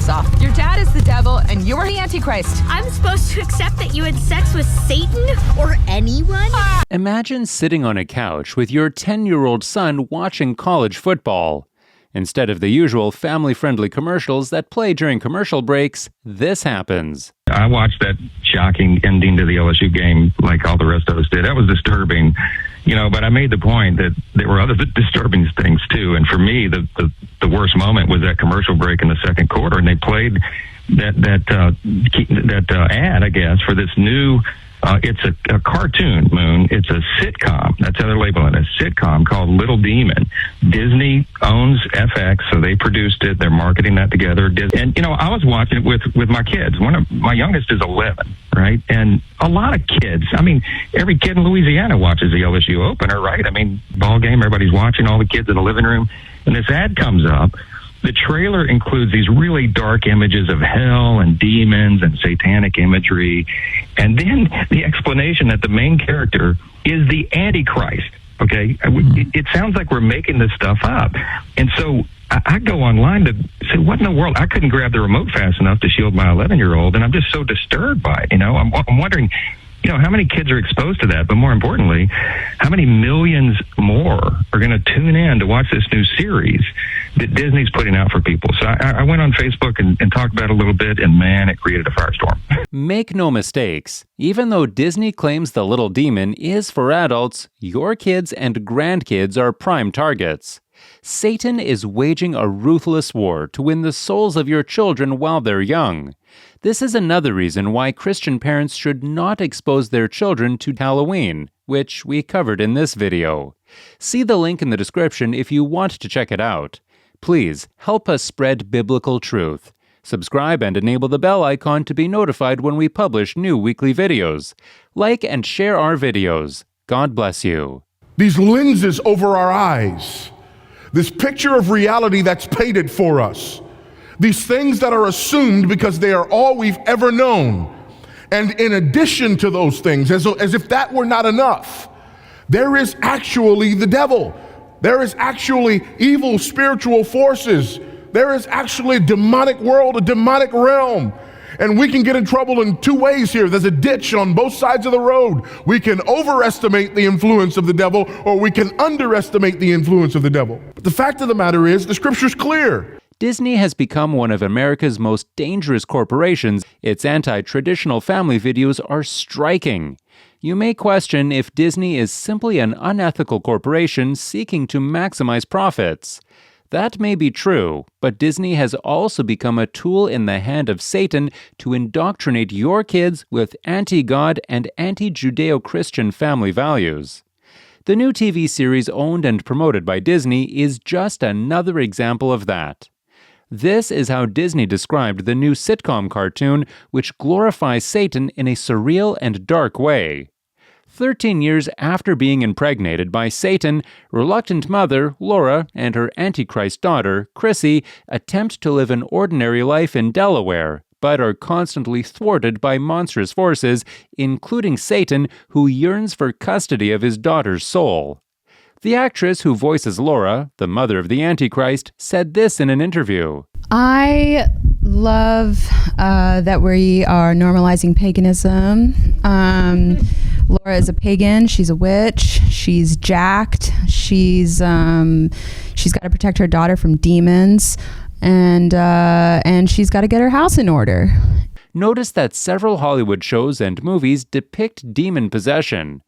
this off. Your dad is the devil, and you're the antichrist. I'm supposed to accept that you had sex with Satan or anyone? Imagine sitting on a couch with your 10-year-old son watching college football. Instead of the usual family-friendly commercials that play during commercial breaks, this happens. I watched that shocking ending to the LSU game like all the rest of us did. That was disturbing, but I made the point that there were other disturbing things too. And for me, the worst moment was that commercial break in the second quarter, and they played that ad, I guess, for this new. It's a cartoon, Moon. It's a sitcom. That's how they're labeling it. A sitcom called Little Demon. Disney owns FX, so they produced it. They're marketing that together. And, I was watching it with my kids. My youngest is 11, right? And a lot of kids, every kid in Louisiana watches the LSU opener, right? Ball game, everybody's watching, all the kids in the living room. And this ad comes up. The trailer includes these really dark images of hell and demons and satanic imagery. And then the explanation that the main character is the Antichrist. Okay? It sounds like we're making this stuff up. And so I go online to say, what in the world? I couldn't grab the remote fast enough to shield my 11-year-old, and I'm just so disturbed by it. I'm wondering, how many kids are exposed to that? But more importantly, how many millions more are going to tune in to watch this new series that Disney's putting out for people? So I went on Facebook and talked about it a little bit, and man, it created a firestorm. Make no mistakes. Even though Disney claims the Little Demon is for adults, your kids and grandkids are prime targets. Satan is waging a ruthless war to win the souls of your children while they're young. This is another reason why Christian parents should not expose their children to Halloween, which we covered in this video. See the link in the description if you want to check it out. Please help us spread biblical truth. Subscribe and enable the bell icon to be notified when we publish new weekly videos. Like and share our videos. God bless you. These lenses over our eyes, this picture of reality that's painted for us, these things that are assumed because they are all we've ever known. And in addition to those things, as if that were not enough, there is actually the devil. There is actually evil spiritual forces. There is actually a demonic world, a demonic realm. And we can get in trouble in two ways here. There's a ditch on both sides of the road. We can overestimate the influence of the devil, or we can underestimate the influence of the devil. But the fact of the matter is, the scripture's clear. Disney has become one of America's most dangerous corporations. Its anti-traditional family videos are striking. You may question if Disney is simply an unethical corporation seeking to maximize profits. That may be true, but Disney has also become a tool in the hand of Satan to indoctrinate your kids with anti-God and anti-Judeo-Christian family values. The new TV series owned and promoted by Disney is just another example of that. This is how Disney described the new sitcom cartoon, which glorifies Satan in a surreal and dark way. 13 years after being impregnated by Satan, reluctant mother, Laura, and her Antichrist daughter, Chrissy, attempt to live an ordinary life in Delaware, but are constantly thwarted by monstrous forces, including Satan, who yearns for custody of his daughter's soul. The actress who voices Laura, the mother of the Antichrist, said this in an interview. I love that we are normalizing paganism. Laura is a pagan. She's a witch. She's jacked. She's got to protect her daughter from demons, and she's got to get her house in order. Notice that several Hollywood shows and movies depict demon possession.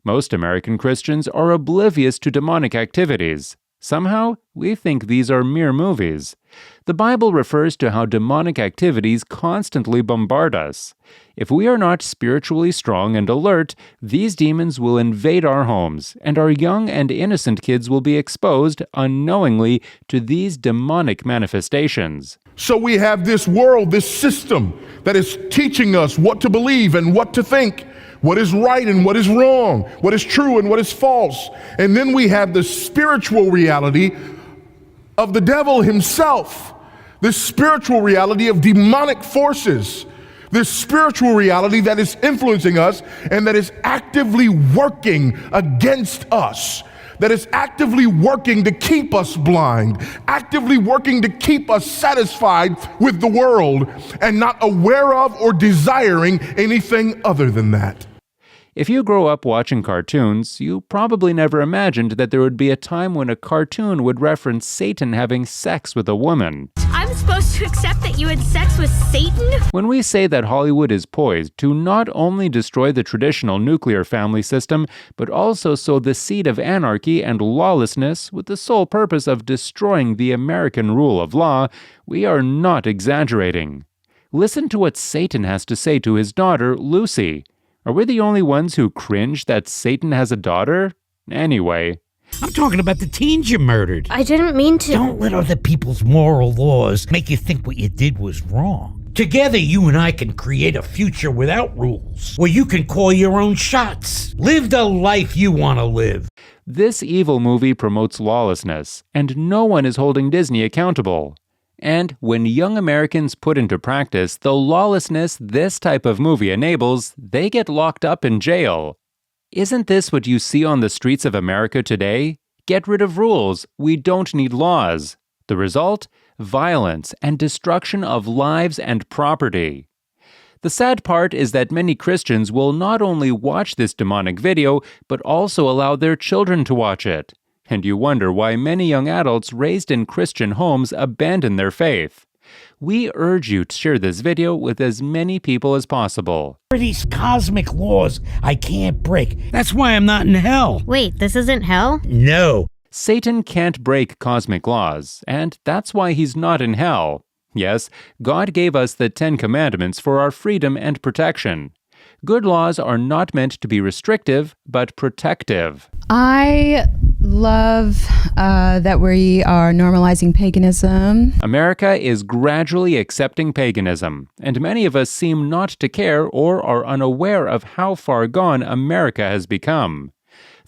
Most American Christians are oblivious to demonic activities. Somehow, we think these are mere movies. The Bible refers to how demonic activities constantly bombard us. If we are not spiritually strong and alert, these demons will invade our homes, and our young and innocent kids will be exposed unknowingly to these demonic manifestations. So we have this world, this system that is teaching us what to believe and what to think, what is right and what is wrong, what is true and what is false. And then we have the spiritual reality of the devil himself, this spiritual reality of demonic forces, this spiritual reality that is influencing us and that is actively working against us. that is actively working to keep us blind, actively working to keep us satisfied with the world and not aware of or desiring anything other than that. If you grow up watching cartoons, you probably never imagined that there would be a time when a cartoon would reference Satan having sex with a woman. I'm supposed to accept that you had sex with Satan? When we say that Hollywood is poised to not only destroy the traditional nuclear family system, but also sow the seed of anarchy and lawlessness with the sole purpose of destroying the American rule of law, we are not exaggerating. Listen to what Satan has to say to his daughter, Lucy. Are we the only ones who cringe that Satan has a daughter? Anyway. I'm talking about the teens you murdered. I didn't mean to. Don't let other people's moral laws make you think what you did was wrong. Together, you and I can create a future without rules, where you can call your own shots. Live the life you want to live. This evil movie promotes lawlessness, and no one is holding Disney accountable. And when young Americans put into practice the lawlessness this type of movie enables, they get locked up in jail. Isn't this what you see on the streets of America today? Get rid of rules. We don't need laws. The result? Violence and destruction of lives and property. The sad part is that many Christians will not only watch this demonic video, but also allow their children to watch it. And you wonder why many young adults raised in Christian homes abandon their faith. We urge you to share this video with as many people as possible. There are these cosmic laws I can't break. That's why I'm not in hell. Wait, this isn't hell? No. Satan can't break cosmic laws, and that's why he's not in hell. Yes, God gave us the 10 Commandments for our freedom and protection. Good laws are not meant to be restrictive, but protective. I love that we are normalizing paganism. America is gradually accepting paganism, and many of us seem not to care or are unaware of how far gone America has become.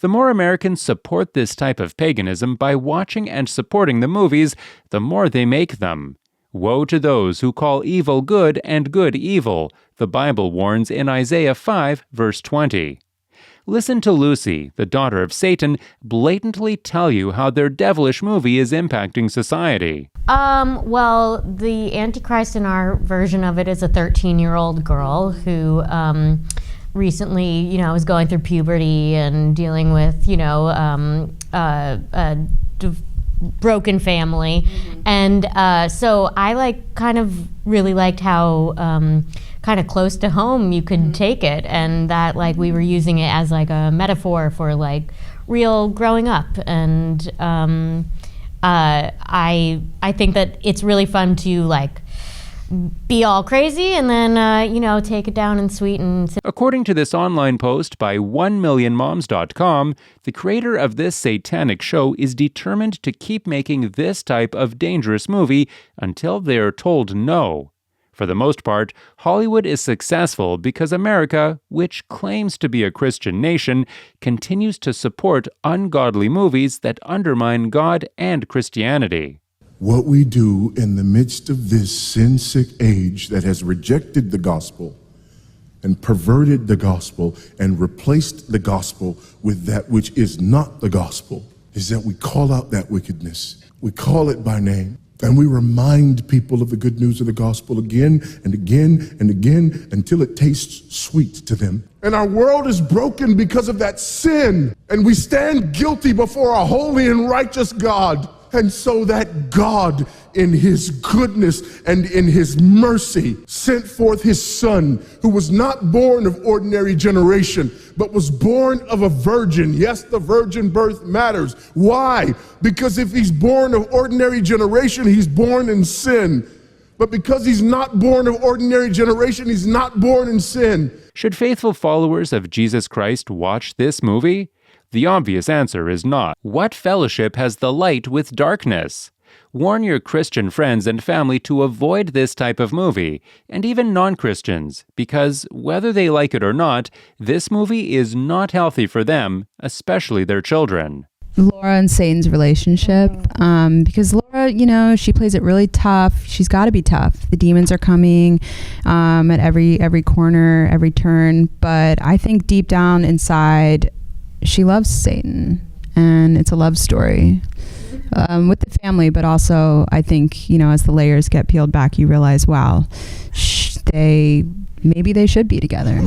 The more Americans support this type of paganism by watching and supporting the movies, the more they make them. Woe to those who call evil good and good evil, the Bible warns in Isaiah 5, verse 20. Listen to Lucy, the daughter of Satan, blatantly tell you how their devilish movie is impacting society. Well, the antichrist in our version of it is a 13-year-old girl who recently, is going through puberty and dealing with, broken family. Mm-hmm. And so I really liked how kind of close to home you could take it, and that we were using it as a metaphor for real growing up. And I think that it's really fun to be all crazy and then take it down and sweeten. According to this online post by 1millionmoms.com, the creator of this satanic show is determined to keep making this type of dangerous movie until they are told no. For the most part, Hollywood is successful because America, which claims to be a Christian nation, continues to support ungodly movies that undermine God and Christianity. What we do in the midst of this sin-sick age that has rejected the gospel and perverted the gospel and replaced the gospel with that which is not the gospel is that we call out that wickedness. We call it by name, and we remind people of the good news of the gospel again and again and again until it tastes sweet to them. And our world is broken because of that sin, and we stand guilty before a holy and righteous God. And so that God, in his goodness and in his mercy, sent forth his son, who was not born of ordinary generation, but was born of a virgin. Yes, the virgin birth matters. Why? Because if he's born of ordinary generation, he's born in sin. But because he's not born of ordinary generation, he's not born in sin. Should faithful followers of Jesus Christ watch this movie? The obvious answer is not. What fellowship has the light with darkness? Warn your Christian friends and family to avoid this type of movie, and even non-Christians, because whether they like it or not, this movie is not healthy for them, especially their children. Laura and Satan's relationship, because Laura, she plays it really tough. She's got to be tough. The demons are coming at every corner, every turn, but I think deep down inside, she loves Satan, and it's a love story with the family, but also I think, as the layers get peeled back, you realize, wow, maybe they should be together.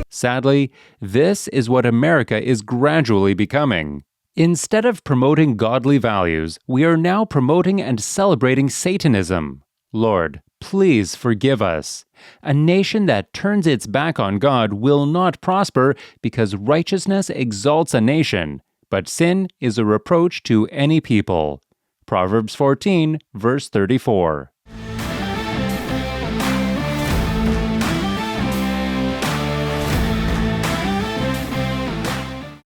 Sadly, this is what America is gradually becoming. Instead of promoting godly values, we are now promoting and celebrating Satanism. Lord, please forgive us. A nation that turns its back on God will not prosper because righteousness exalts a nation, but sin is a reproach to any people. Proverbs 14, verse 34.